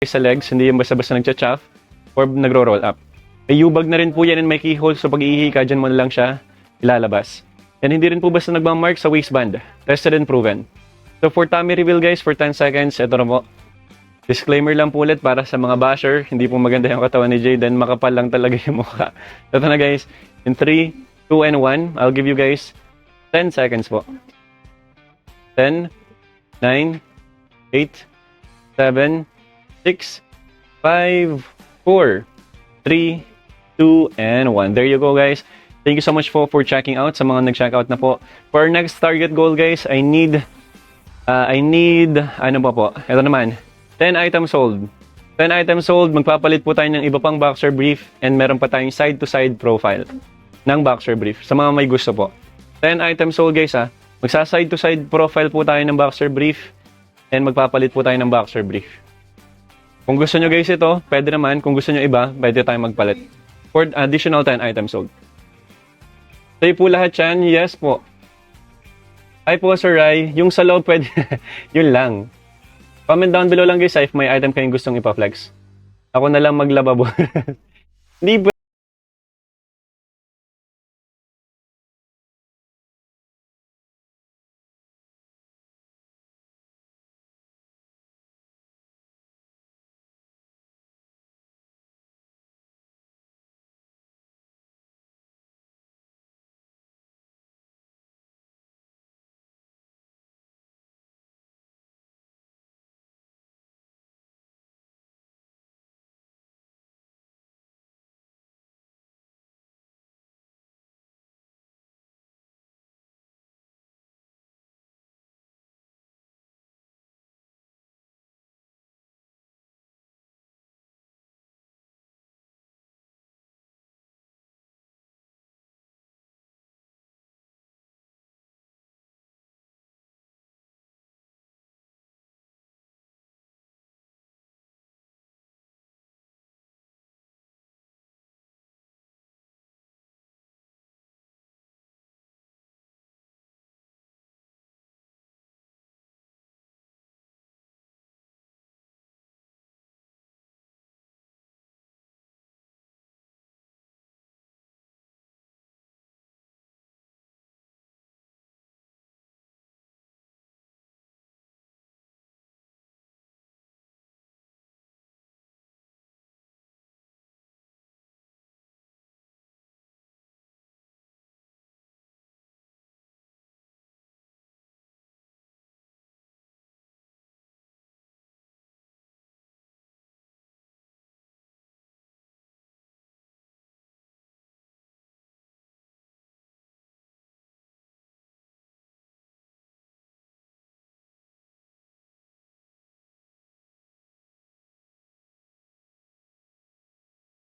sa legs, hindi yung basta-basta nagcha-chaff or nagro-roll up. May U-bag na rin po yan and may keyhole, so pag iihi ka, dyan mo na lang siya ilalabas. And hindi rin po basta nagmamark sa waistband. Tested and proven. So for tummy reveal guys, for 10 seconds, ito na po. Disclaimer lang po ulit para sa mga basher, hindi po maganda yung katawan ni Jayden, makapal lang talaga yung mukha. Ito na guys, in 3, 2, and 1, I'll give you guys 10 seconds po. 10, 9, 8, 7, 6, 5, 4, 3, 2, and 1. There you go guys. Thank you so much for checking out. Sa mga nag-check out na po. For our next target goal guys, I need, ano pa po? Ito naman, 10 items sold. 10 items sold, magpapalit po tayo ng iba pang boxer brief and meron pa tayong side-to-side profile ng boxer brief. Sa mga may gusto po. 10 items sold guys ha. Magsa-side-to-side profile po tayo ng boxer brief and magpapalit po tayo ng boxer brief. Kung gusto nyo guys ito, pwede naman. Kung gusto nyo iba, pwede tayong magpalit. For additional 10 items sold. Sa'yo po lahat yan? Yes po. Ay po Sir Rai, yung sa loob pwede, yun lang. Comment down below lang guys if may item kayong gustong ipa-flex. Ako na lang maglababo. Hindi ba?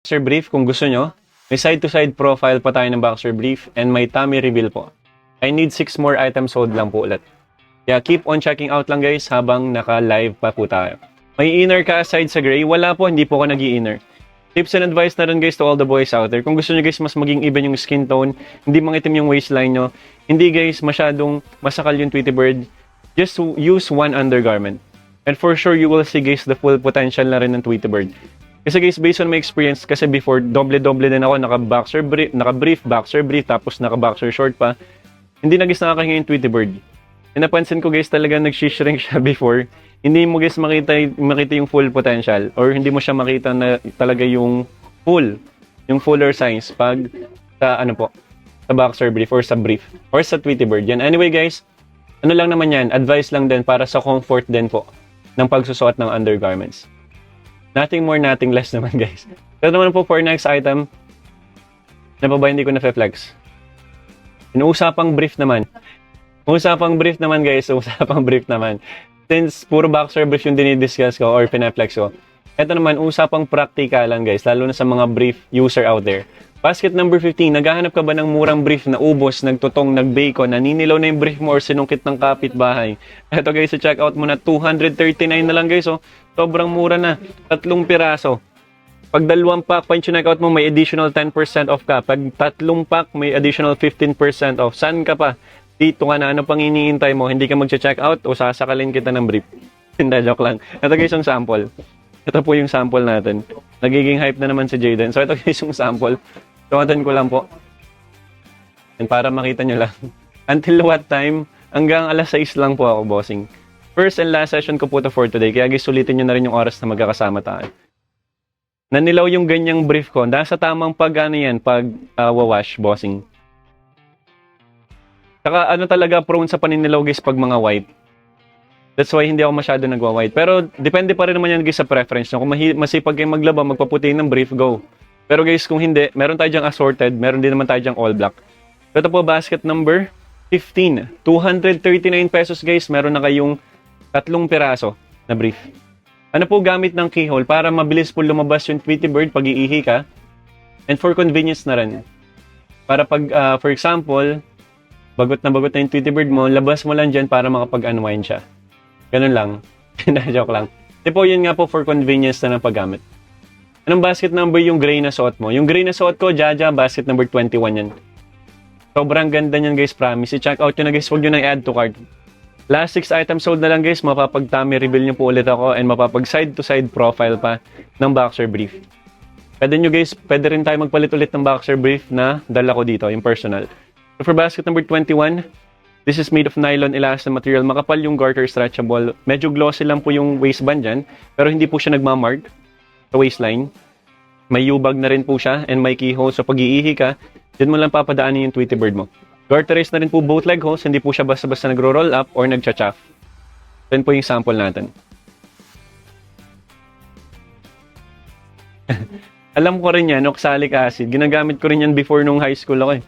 Boxer brief kung gusto nyo. May side-to-side profile pa tayo ng boxer brief and may tummy reveal po. I need 6 more items sold lang po ulit. Kaya keep on checking out lang guys habang naka-live pa po tayo. May inner ka aside sa gray? Wala po, hindi po ako nag-i-inner. Tips and advice na rin guys to all the boys out there. Kung gusto nyo guys mas maging even yung skin tone, hindi mangitim yung waistline nyo, hindi guys masyadong masakal yung Tweety Bird, just use one undergarment. And for sure you will see guys the full potential na rin ng Tweety Bird. Kasi guys, based on my experience, kasi before, doble-doble din ako, naka-brief, boxer brief, tapos naka-boxer short pa. Hindi na guys nakakahinga yung Tweety Bird. And napansin ko guys, talaga nag-shrink siya before. Hindi mo guys makita yung full potential, or hindi mo siya makita na talaga yung fuller size pag sa sa boxer brief or sa brief, or sa Tweety Bird. Yan. Anyway guys, ano lang naman yan, advice lang din para sa comfort din po ng pagsusuot ng undergarments. Nothing more, nothing less naman guys. Pero naman po for next item, na pa ba hindi ko na-flex? Usapang brief naman. Usapang brief naman guys, usapang brief naman. Since puro boxer brief yung dinidiscuss ko or pina-flex ko, ito naman, usapang practical lang guys, lalo na sa mga brief user out there. Basket number 15, naghahanap ka ba ng murang brief na ubos, nagtutong, nagbacon, naninilaw na yung brief mo or sinungkit ng kapitbahay? Ito guys, check out mo na, 239 na lang guys, oh. Sobrang mura na, 3 piraso. Pag 2 pack, pa yung check out mo, may additional 10% off ka. Pag 3 pack, may additional 15% off. Saan ka pa? Dito ka na, ano pang iniintay mo? Hindi ka mag-check out o sasakalin kita ng brief? Hindi, joke lang. Ito guys, yung sample. Ito po yung sample natin. Nagiging hype na naman si Jaden. So ito guys yung sample. Tuwatan ko lang po. And para makita nyo lang. Until what time? Hanggang alas 6 lang po ako, bossing. First and last session ko po to for today. Kaya guys, sulitin nyo na rin yung oras na magkakasama tayo. Nanilaw yung ganyang brief ko. Dahil sa tamang wawash, bossing. Saka ano talaga prone sa paninilaw guys pag mga white. That's why hindi ako masyado nagwa-white. Pero depende pa rin naman yan guys sa preference. Kung masipag kayo maglaba, magpaputi ng brief, go. Pero guys, kung hindi, meron tayo dyang assorted, meron din naman tayo dyang all black. Ito po, basket number 15. 239 pesos guys, meron na kayong 3 piraso na brief. Ano po gamit ng keyhole para mabilis po lumabas yung Tweety Bird pag iihi ka. And for convenience na rin. Para pag, for example, bagot na yung Tweety Bird mo, labas mo lang dyan para makapag-unwind siya. Ganun lang. Joke lang. Di po, yun nga po for convenience na ng paggamit. Anong basket number yung gray na suot mo? Yung gray na suot ko, Jaja, basket number 21 yan. Sobrang ganda niyan guys, promise. I-check out nyo na guys, huwag nyo nang i-add to cart. Last 6 items sold na lang guys, mapapag-tummy reveal nyo po ulit ako and mapapag side-to-side profile pa ng boxer brief. Pwede nyo guys, pwede rin tayo magpalit ulit ng boxer brief na dala ko dito, yung personal. So for basket number 21, this is made of nylon elastic material. Makapal yung garter, stretchable. Medyo glossy lang po yung waistband dyan, pero hindi po siya nagmamark sa waistline. May U-bag na rin po siya and may keyhole. So pag iihi ka, dyan mo lang papadaanin yung Tweety Bird mo. Garterized na rin po both leg holes, hindi po siya basta-basta nagro-roll up or nagcha-chaff. Yan po yung sample natin. Alam ko rin yan, oxalic acid. Ginagamit ko rin yan before nung high school ako eh.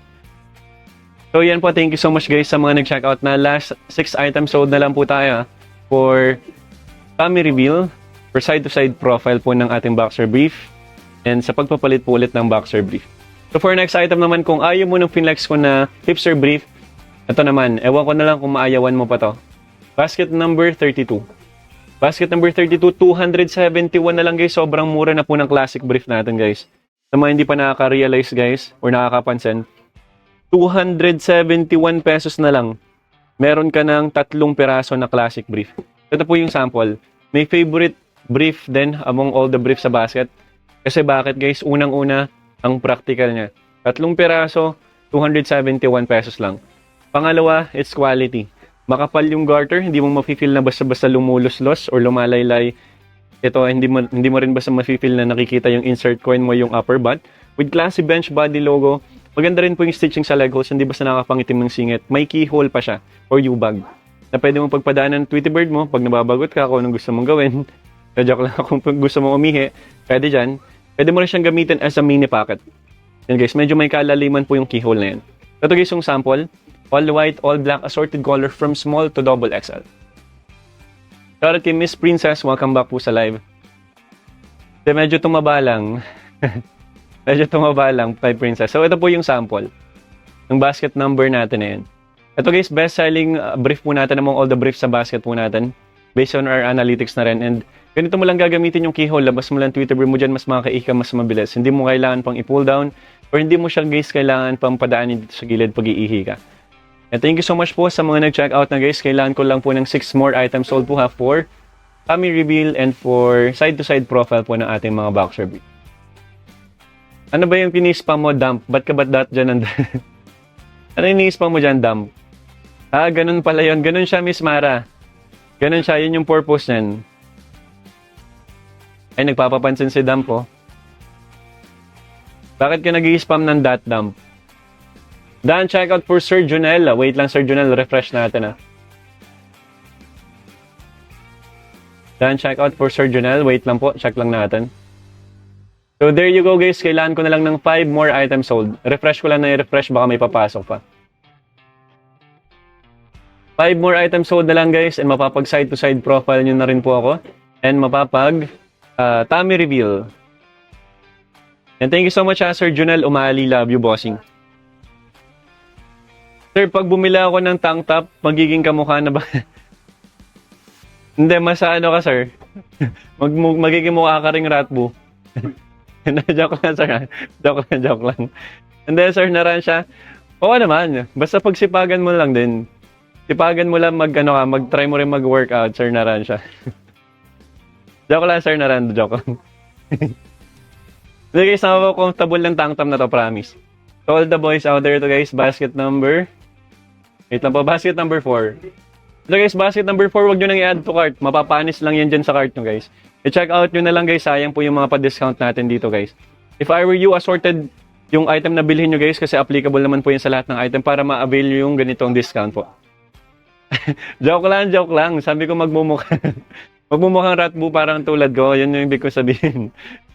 So yan po, thank you so much guys sa mga nag-check out na last 6 items sold na lang po tayo for tummy reveal, for side-to-side profile po ng ating boxer brief, and sa pagpapalit po ulit ng boxer brief. So for next item naman, kung ayaw mo ng finlex ko na hipster brief, ito naman, ewan ko na lang kung maayawan mo pa to. Basket number 32. Basket number 32, 271 na lang guys, sobrang mura na po ng classic brief natin guys. Sa mga hindi pa nakaka-realize guys, or nakakapansin, 271 pesos na lang, meron ka ng 3 piraso na classic brief. Ito po yung sample. May favorite brief din among all the briefs sa basket. Kasi bakit guys? Unang-una, ang practical niya. 3 piraso, 271 pesos lang. Pangalawa, it's quality. Makapal yung garter, hindi mo mafe-feel na basta-basta lumuluslos or lumalaylay. Ito, hindi mo rin basta mafe-feel na nakikita yung insert coin mo yung upper butt. With classy bench body logo, maganda rin po yung stitching sa leg holes, hindi basta nakapangitim ng singit. May keyhole pa siya, or U-bag, na pwede mong pagpadaanan ng Tweety Bird mo pag nababagot ka kung anong gusto mong gawin. Joke lang, kung gusto mong umihi, pwede dyan. Pwede mo rin siyang gamitin as a mini pocket. Yan guys, medyo may kalaliman po yung keyhole na yan. Ito guys yung sample. All white, all black, assorted color from small to double XL. Shoutout kay Miss Princess, welcome back po sa live. Medyo tumaba lang. Medyo tumaba lang, Pie Princess. So ito po yung sample ng basket number natin na yan. Ito guys, best-selling brief po natin among all the briefs sa basket po natin. Based on our analytics na rin. And ganito mo lang gagamitin yung keyhole. Labas mo lang Tweety Bird mo dyan, mas makakaika, mas mabilis. Hindi mo kailangan pang i-pull down or hindi mo siya guys kailangan pang padaanin dito sa gilid pag iihi ka. And thank you so much po sa mga nag-check out na guys. Kailangan ko lang po ng 6 more items sold po for tummy reveal and for side-to-side profile po ng ating mga boxer brief. Ano ba yung pini-spam mo, dump? Ba't ka ba't dyan? Ano yung ini-spam mo dyan, dump? Ah, ganun pala yun. Ganun siya, Miss Mara. Ganun siya. Yun yung purpose niyan. Ay, nagpapapansin si dump, oh. Bakit ka nag-i-spam ng dump? Dan, check out for Sir Junel. Wait lang, Sir Junel. Refresh natin, ah. Dan, check out for Sir Junel. Wait lang po. Check lang natin. So, there you go, guys. Kailangan ko na lang ng 5 more items sold. Refresh ko lang na i-refresh. Baka may papasok pa. 5 more items sold na lang, guys. And mapapag side-to-side profile nyo na rin po ako. And mapapag tummy reveal. And thank you so much, Sir Junel Umali. Love you, bossing. Sir, pag bumila ako ng tank top, magiging kamukha na ba? Hindi, masano ka, sir. Magiging mukha ka ring Ratbu. Joke lang, sir. Joke lang. Hindi, sir, naran siya. Oo naman. Basta pagsipagan mo lang din. Sipagan mo lang mag-try mo rin mag-workout, sir, naran siya. Joke lang, sir, narando. Joke lang. Hindi guys, comfortable ng tank top na to, promise. To all the boys out there to guys, basket number... Wait lang po, basket number 4. So guys, basket number 4, wag nyo nang i-add to cart. Mapapanis lang yan dyan sa cart nyo guys. I-check out nyo na lang guys, sayang po yung mga pa-discount natin dito guys. If I were you, assorted yung item na bilhin nyo guys kasi applicable naman po yun sa lahat ng item para ma-avail nyo yung ganitong discount po. Joke lang. Sabi ko magmumukha. Magmumukhang ratbu parang tulad ko, yun yung ibig ko sabihin.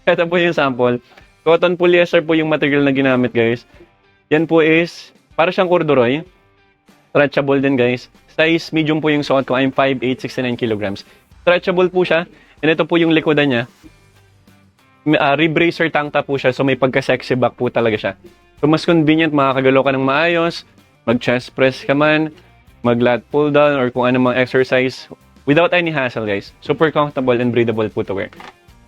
Ito po yung sample. Cotton polyester po yung material na ginamit guys. Yan po is, para siyang corduroy. Stretchable din guys. Size medium po yung suot ko. I'm 5'8", 69 kilograms. Stretchable po siya. And ito po yung likodan niya. Rib racer tank top po siya. So may pagka-sexy back po talaga siya. So mas convenient, makakagalaw ka ng maayos. Mag-chest press ka man. Mag-lat pull down or kung ano mga exercise. Without any hassle guys. Super comfortable and breathable po to wear.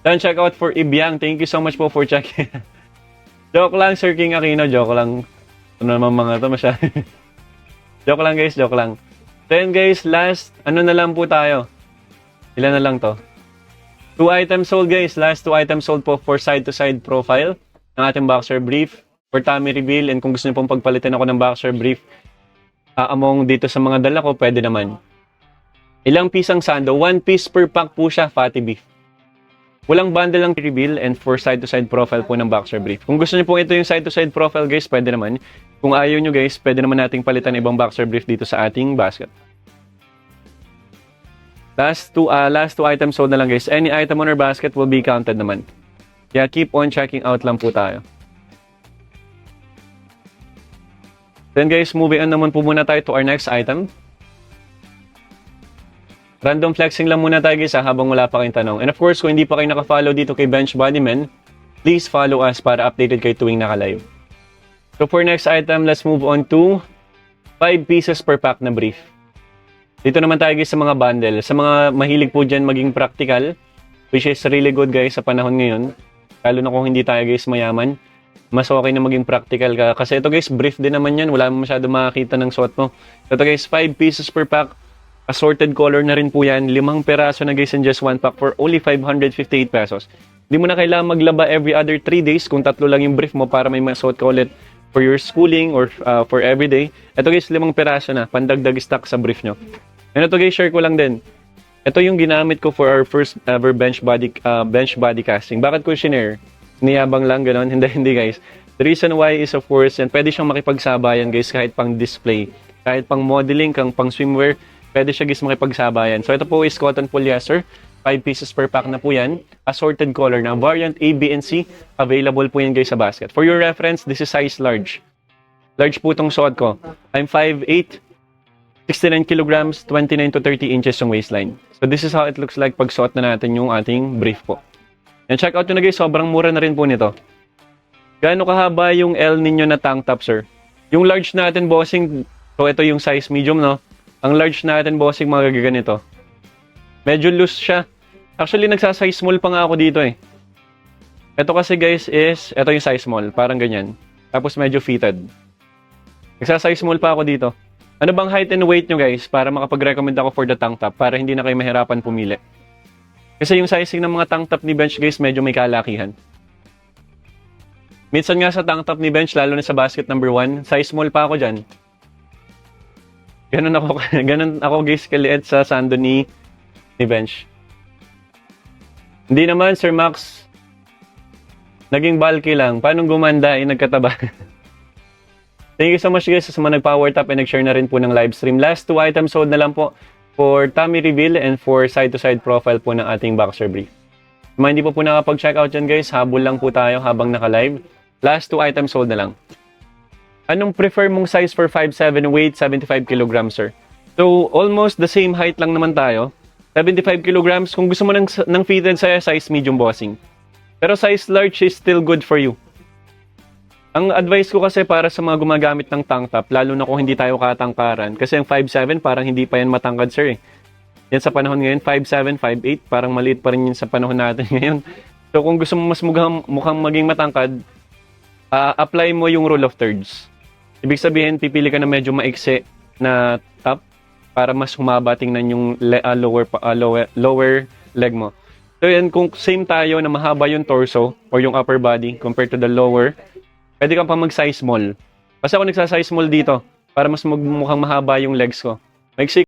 Then check out for Ibiang. Thank you so much po for checking. Joke lang, Sir King Aquino. Joke lang. Ano naman mga to masyado. Joke lang guys, joke lang. Then guys, last, ano na lang po tayo? Ilan na lang to? 2 items sold guys. Last 2 items sold po for side-to-side profile ng ating boxer brief for tummy reveal. And kung gusto niyo pong pagpalitan ako ng boxer brief among dito sa mga dala ko, pwede naman. Ilang piece ang sando? 1 piece per pack po siya, fatty beef. Walang bundle lang reveal and for side-to-side profile po ng boxer brief. Kung gusto niyo po ito yung side-to-side profile guys, pwede naman. Kung ayaw nyo guys, pwede naman nating palitan ibang boxer brief dito sa ating basket. Last two items sold na lang guys. Any item on our basket will be counted naman. Kaya keep on checking out lang po tayo. Then guys, moving on naman po muna tayo to our next item. Random flexing lang muna tayo guys habang wala pa kayong tanong. And of course, kung hindi pa kayo naka-follow dito kay Bench Bodyman, please follow us para updated kayo tuwing naka-live. So for next item, let's move on to 5 pieces per pack na brief. Dito naman tayo guys sa mga bundle. Sa mga mahilig po dyan maging practical, which is really good guys sa panahon ngayon. Lalo na kung hindi tayo guys mayaman, mas okay na maging practical ka. Kasi ito guys, brief din naman yan. Wala mo masyado makakita ng suot mo. Ito guys, 5 pieces per pack. Assorted color na rin po yan. 5 peraso na guys in just 1 pack for only 558 pesos. Hindi mo na kailangan maglaba every other 3 days kung 3 lang yung brief mo para may masuot ka ulit for your schooling or for everyday. Ito guys, 5 peraso na. Pandagdag stock sa brief nyo. And ito guys, share ko lang din. Ito yung ginamit ko for our first ever bench body casting. Bakit ko shinare? Niyabang lang ganon? Hindi guys. The reason why is of course, and pwede siyang makipagsabayan guys kahit pang display. Kahit pang modeling, pang swimwear. Pwede siya guys makipagsabayan. So ito po is cotton polyester. 5 pieces per pack na po yan. Assorted color na. Variant A, B, and C. Available po yan guys sa basket. For your reference, this is size large. Large po itong suot ko. I'm 5'8", 69 kilograms, 29 to 30 inches yung waistline. So this is how it looks like pag suot na natin yung ating brief po. And check out nyo na guys, sobrang mura na rin po nito. Gaano kahaba yung L ninyo na tank top, sir? Yung large natin, bossing, so ito yung size medium, no? Ang large natin, bossing, mga gaganito. Medyo loose siya. Actually, nagsasize small pa nga ako dito eh. Ito kasi guys is, ito yung size small, parang ganyan. Tapos medyo fitted. Nagsasize small pa ako dito. Ano bang height and weight nyo guys para makapag-recommend ako for the tank top para hindi na kayo mahirapan pumili? Kasi yung sizing ng mga tank top ni Bench guys, medyo may kalakihan. Minsan nga sa tank top ni Bench, lalo na sa basket number 1, size small pa ako dyan. Ganun ako guys kaliit sa sando ni Bench. Hindi naman, Sir Max. Naging bulky lang. Paano gumanda? Nagkataba. Thank you so much guys sa mga nag-power tap and nag-share na rin po ng live stream. Last 2 items sold na lang po for tummy reveal and for side-to-side profile po ng ating boxer brief. Kung hindi po nakapag-check out dyan guys, habol lang po tayo habang naka-live. Last 2 items sold na lang. Anong prefer mong size for 5'7", weight 75 kg, sir? So, almost the same height lang naman tayo. 75 kg. Kung gusto mo ng fitted size medium bossing. Pero size large is still good for you. Ang advice ko kasi para sa mga gumagamit ng tank top, lalo na kung hindi tayo katangkaran. Kasi ang 5'7", parang hindi pa yan matangkad, sir eh. Yan sa panahon ngayon, 5'7", 5'8", parang maliit pa rin yun sa panahon natin ngayon. So, kung gusto mo mas mukhang maging matangkad, apply mo yung rule of thirds. Ibig sabihin, pipili ka na medyo maikse na top para mas humaba tingnan yung lower leg mo. So yan, kung same tayo na mahaba yung torso or yung upper body compared to the lower, pwede kang pa mag-size small. Kasi ako nagsa-size small dito para mas mukhang mahaba yung legs ko. Maiksi.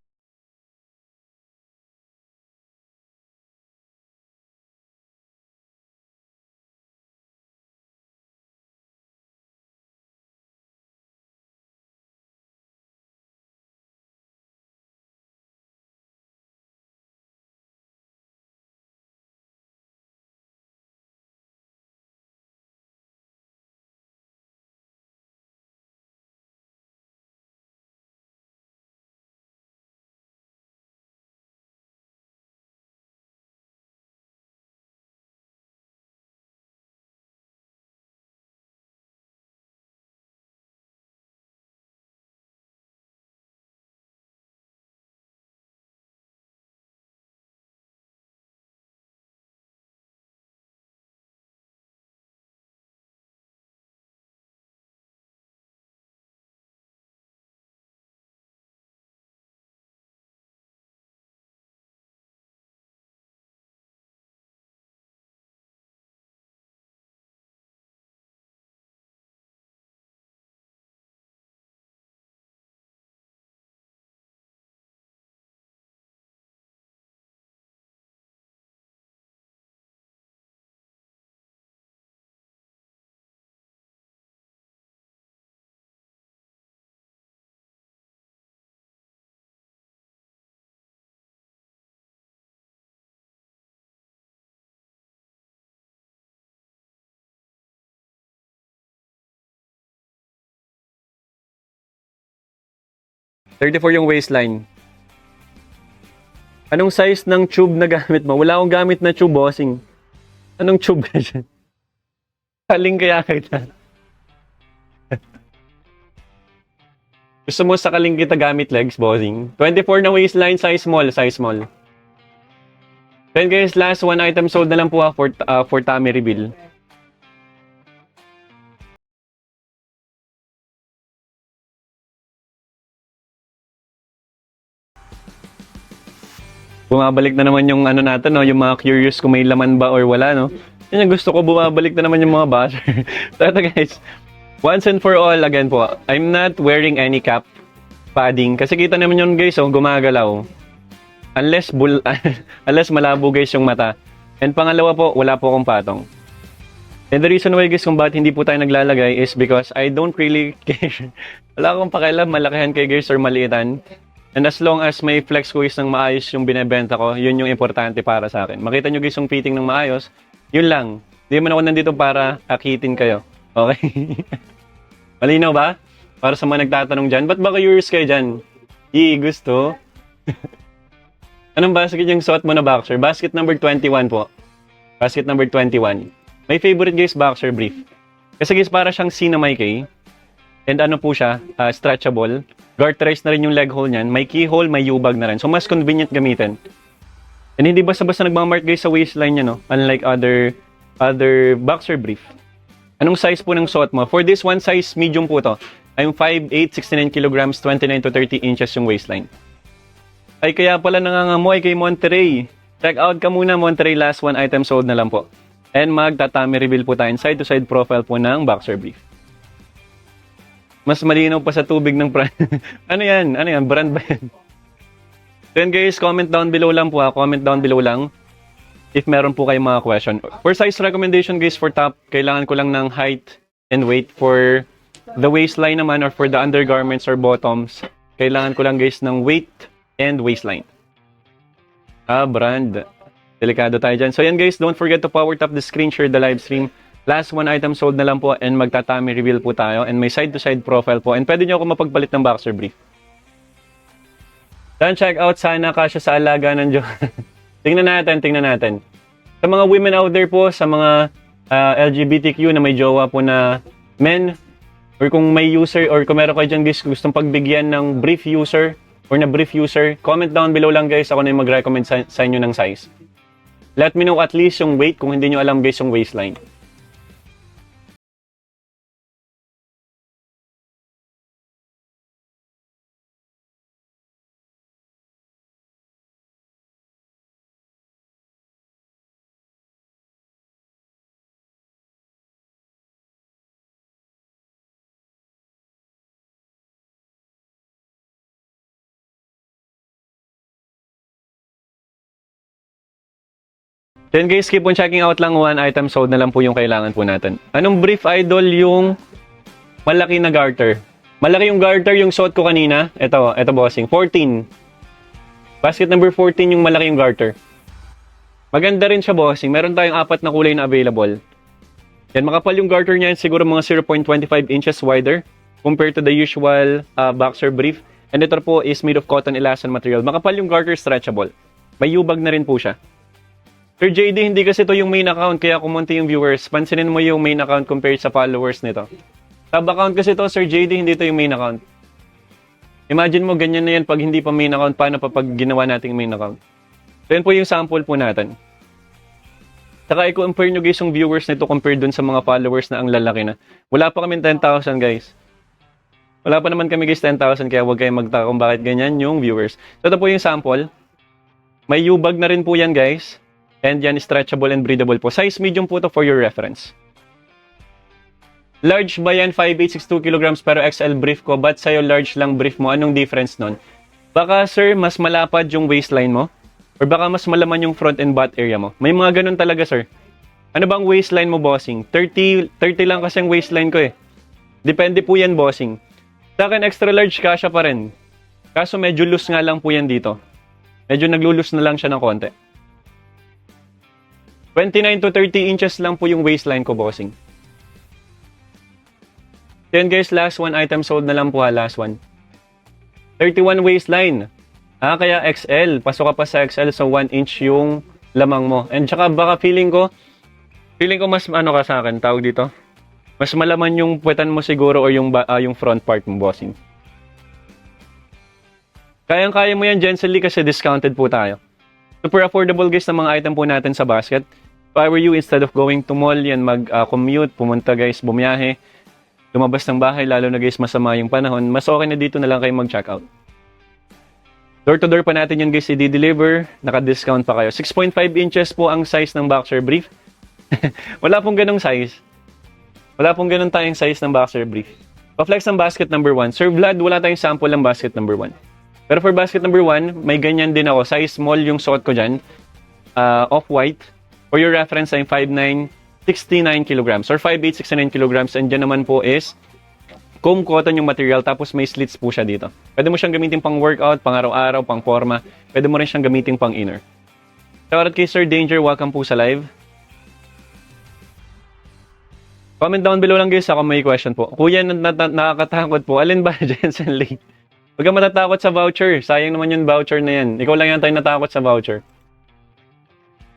34 yung waistline. Anong size ng tube na gamit mo? Wala akong gamit na tube, bossing. Anong tube ka dyan? Kaling kaya kita. Gusto mo sa kaling kita gamit legs, bossing? 24 na waistline, size small, size small. Then guys, last one item sold na lang po for tummy reveal. Bumabalik na naman yung ano natin, no? Yung mga curious kung may laman ba or wala, no? Yan yung gusto ko, bumabalik na naman yung mga basher. So ito guys, once and for all, again po, I'm not wearing any cap padding. Kasi kita naman yun guys, oh, gumagalaw. Unless, unless malabo guys yung mata. And pangalawa po, wala po akong patong. And the reason why guys kung bakit hindi po tayo naglalagay is because I don't really care. Wala akong pakialam, malakihan kay guys or maliitan. And as long as may flex ko is ng maayos yung binebenta ko, yun yung importante para sa akin. Makita nyo guys yung fitting ng maayos, yun lang. Hindi man ako nandito para akitin kayo. Okay? Malinaw ba? Para sa mga nagtatanong dyan, ba't ba curious kayo dyan? Gusto? Anong basket yung suot mo na boxer? Basket number 21 po. Basket number 21. May favorite guys boxer brief. Kasi guys para siyang C na may K. And ano po siya, stretchable. Garterized na rin yung leg hole niyan. May keyhole, may U-bag na rin. So, mas convenient gamitin. And hindi basta-basta nagmamark guys sa waistline niya, no? Unlike other boxer brief. Anong size po ng suot mo? For this one, size medium po to. I'm 5'8", 69 kilograms, 29 to 30 inches yung waistline. Ay, kaya pala nangangamoy kay Monterey. Check out ka muna, Monterey. Last one item sold na lang po. And magtatami reveal po tayo. Side-to-side profile po ng boxer brief. Mas malinaw pa sa tubig ng brand. Ano yan? Ano yan? Brand ba yan? Then guys, comment down below lang po ha. Comment down below lang if meron po kayong mga question. For size recommendation guys, for top, kailangan ko lang ng height and weight. For the waistline naman or for the undergarments or bottoms, kailangan ko lang guys ng weight and waistline. Brand. Delikado tayo dyan. So yan guys, don't forget to power tap the screen, share the live stream. Last one item sold na lang po and magtatami reveal po tayo and may side-to-side profile po and pwede nyo ako mapagpalit ng boxer brief. Then check out sana kasya sa alaga ng Diyos. tingnan natin. Sa mga women out there po, sa mga LGBTQ na may jowa po na men or kung may user or kung meron kayo dyan guys gustong pagbigyan ng brief user or na brief user, comment down below lang guys, ako na yung mag-recommend sa inyo ng size. Let me know at least yung weight kung hindi nyo alam guys yung waistline. Then guys, keep on checking out lang. 1 item sold na lang po yung kailangan po natin. Anong brief idol yung malaki na garter? Malaki yung garter yung suot ko kanina. Ito bossing. 14. Basket number 14 yung malaki yung garter. Maganda rin siya bossing. Meron tayong 4 na kulay na available. Yan, makapal yung garter niya. Siguro mga 0.25 inches wider compared to the usual boxer brief. And ito po is made of cotton elastin material. Makapal yung garter, stretchable. May yubag na rin po siya. Sir JD, hindi kasi ito yung main account kaya kumunti yung viewers. Pansinin mo yung main account compared sa followers nito. Tab account kasi ito, Sir JD, hindi ito yung main account. Imagine mo, ganyan na yan pag hindi pa main account. Paano pa pag ginawa nating main account? So, yan po yung sample po natin. Saka i-compare nyo guys yung viewers nito compared dun sa mga followers na ang lalaki na. Wala pa kami 10,000 guys. Wala pa naman kami guys 10,000 kaya huwag kayong magtaka kung bakit ganyan yung viewers. So, ito po yung sample. May yubag na rin po yan guys. And yan, stretchable and breathable po. Size medium po to for your reference. Large ba yan? 5862 kilograms pero XL brief ko. Ba't sa'yo large lang brief mo? Anong difference nun? Baka sir, mas malapad yung waistline mo? Or baka mas malaman yung front and butt area mo? May mga ganun talaga sir. Ano bang waistline mo bossing? 30 lang kasi ang waistline ko eh. Depende po yan bossing. Sa akin extra large kasya pa rin. Kaso medyo loose nga lang po yan dito. Medyo naglulus na lang siya ng konti. 29 to 30 inches lang po yung waistline ko, bossing. Then guys, last one item sold na lang po ha, last one. 31 waistline. Kaya XL. Pasok ka pa sa XL, so 1 inch yung lamang mo. And tsaka baka feeling ko mas ano ka sa akin, tawag dito. Mas malaman yung puwetan mo siguro o yung front part mo, bossing. Kayang-kaya mo yan, Jensen Lee, kasi discounted po tayo. Super affordable guys ng mga item po natin sa basket. If I were you, instead of going to mall, yan mag-commute, pumunta guys, bumiyahe, lumabas ng bahay, lalo na guys masama yung panahon, mas okay na dito na lang kayo mag-check out. Door to door pa natin yan guys, i-deliver, naka-discount pa kayo. 6.5 inches po ang size ng boxer brief. Wala pong ganong size. Wala pong ganon tayong size ng boxer brief. Pa-flex ng basket number 1. Sir Vlad, wala tayong sample ng basket number 1. Pero for basket number 1, may ganyan din ako. Size small yung suot ko dyan. Off-white. For your reference, I'm 5'9", 69 kilograms. Or 5'8", 69 kilograms. And dyan naman po is comb cotton yung material. Tapos may slits po siya dito. Pwede mo siyang gamitin pang workout, pang araw-araw, pang forma. Pwede mo rin siyang gamitin pang inner. Shoutout kay Sir Danger. Welcome po sa live. Comment down below lang guys ako may question po. Kuya, nakakatakot po. Alin ba, Jensen Lee? Huwag kang matatakot sa voucher. Sayang naman yung voucher na yan. Ikaw lang yan tayo natakot sa voucher.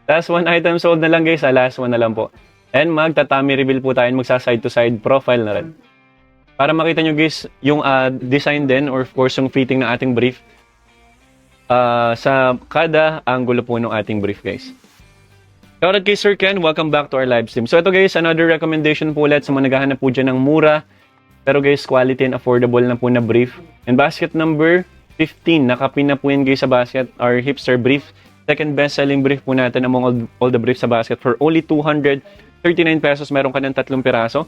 Last one item sold na lang guys. Last one na lang po. And magta-tummy reveal po tayo. Magsa-side to side profile na rin. Para makita nyo guys yung design din or of course yung fitting ng ating brief. Sa kada angulo po ng ating brief guys. Shoutout kay Sir Ken. Welcome back to our live stream. So ito guys, another recommendation po ulit sa mga naghahanap po dyan ng mura. Pero guys, quality and affordable na po na brief. And basket number 15. Nakapin na po yan guys sa basket. Our hipster brief. Second best-selling brief po natin among all the briefs sa basket. For only 239 pesos, meron ka ng 3 piraso.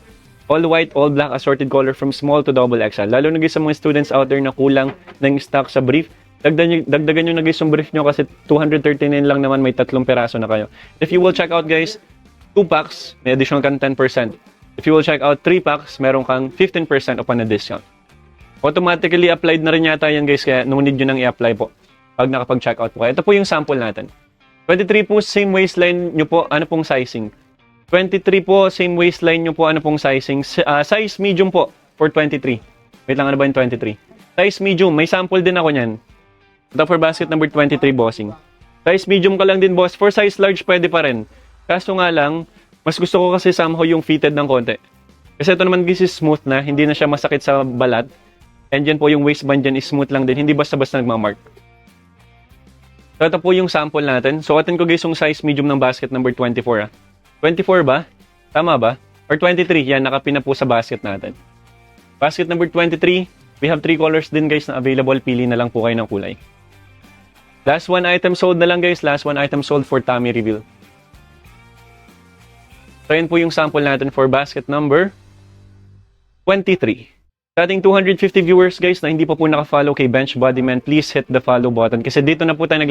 All white, all black, assorted color from small to double XL. Lalo na guys sa mga students out there na kulang ng stock sa brief. Dagdagan nyo na guys yung brief nyo kasi 239 lang naman, may 3 piraso na kayo. If you will check out guys, 2 packs, may additional kang 10%. If you will check out 3 packs, meron kang 15% upon a discount. Automatically applied na rin yata yan guys, kaya no need nyo nang i-apply po pag nakapag-check out po kayo. Ito po yung sample natin. 23 po, same waistline nyo po, ano pong sizing? 23 po, same waistline nyo po, ano pong sizing? Size medium po for 23. Wait lang, ano ba yung 23? Size medium, may sample din ako nyan. Ito for basket number 23, bossing. Size medium ka lang din, boss. For size large, pwede pa rin. Kaso nga lang, mas gusto ko kasi somehow yung fitted ng konti. Kasi ito naman guys is smooth na, hindi na siya masakit sa balat. And yan po yung waistband dyan is smooth lang din, hindi basta-basta nagmamark. So ito po yung sample natin. Suotin ko guys yung size medium ng basket number 24. 24 ba? Tama ba? Or 23, yan, nakapin na po sa basket natin. Basket number 23, we have 3 colors din guys na available. Pili na lang po kayo ng kulay. Last one item sold na lang guys. Last one item sold for tummy reveal. So yun po yung sample natin for basket number 23. Sa ating 250 viewers guys na hindi pa po naka-follow kay Bench Bodyman, please hit the follow button kasi dito na po tayo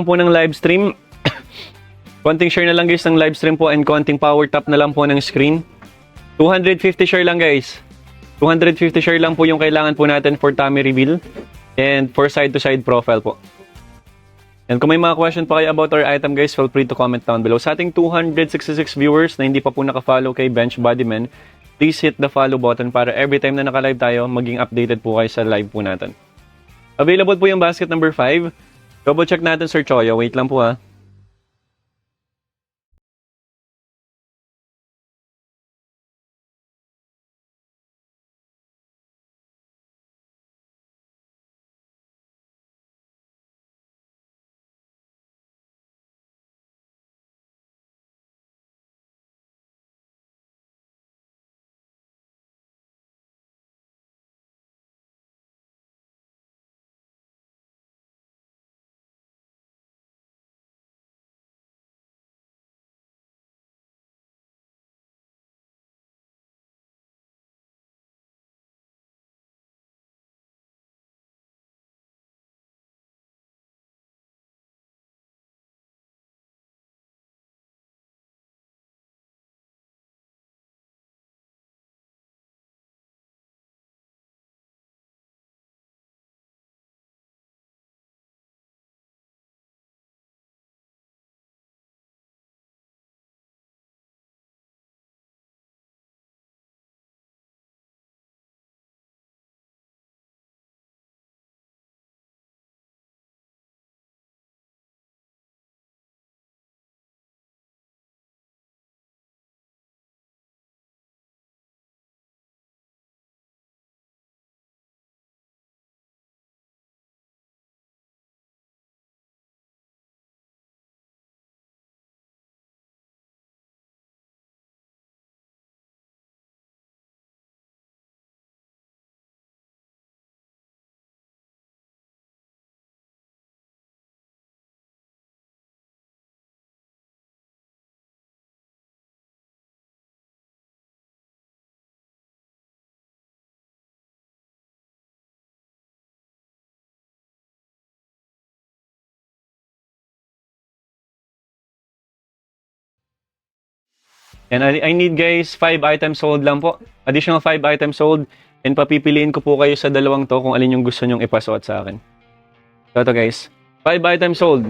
po ng live stream. Konting share na lang guys ng live stream po and konting power tap na lang po ng screen. 250 share lang guys. 250 share lang po yung kailangan po natin for tummy reveal and for side to side profile po. And kung may mga question pa kayo about our item guys, feel free to comment down below. Sa ating 266 viewers na hindi pa po naka-follow kay Bench Bodyman, please hit the follow button para every time na naka-live tayo, maging updated po kayo sa live po natin. Available po yung basket number 5. Double check natin Sir Choyo. Wait lang po ha. And I need guys 5 items sold lang po. Additional 5 items sold. And papipiliin ko po kayo sa dalawang to kung alin yung gusto nyong ipasuot sa akin. So ito guys. 5 items sold.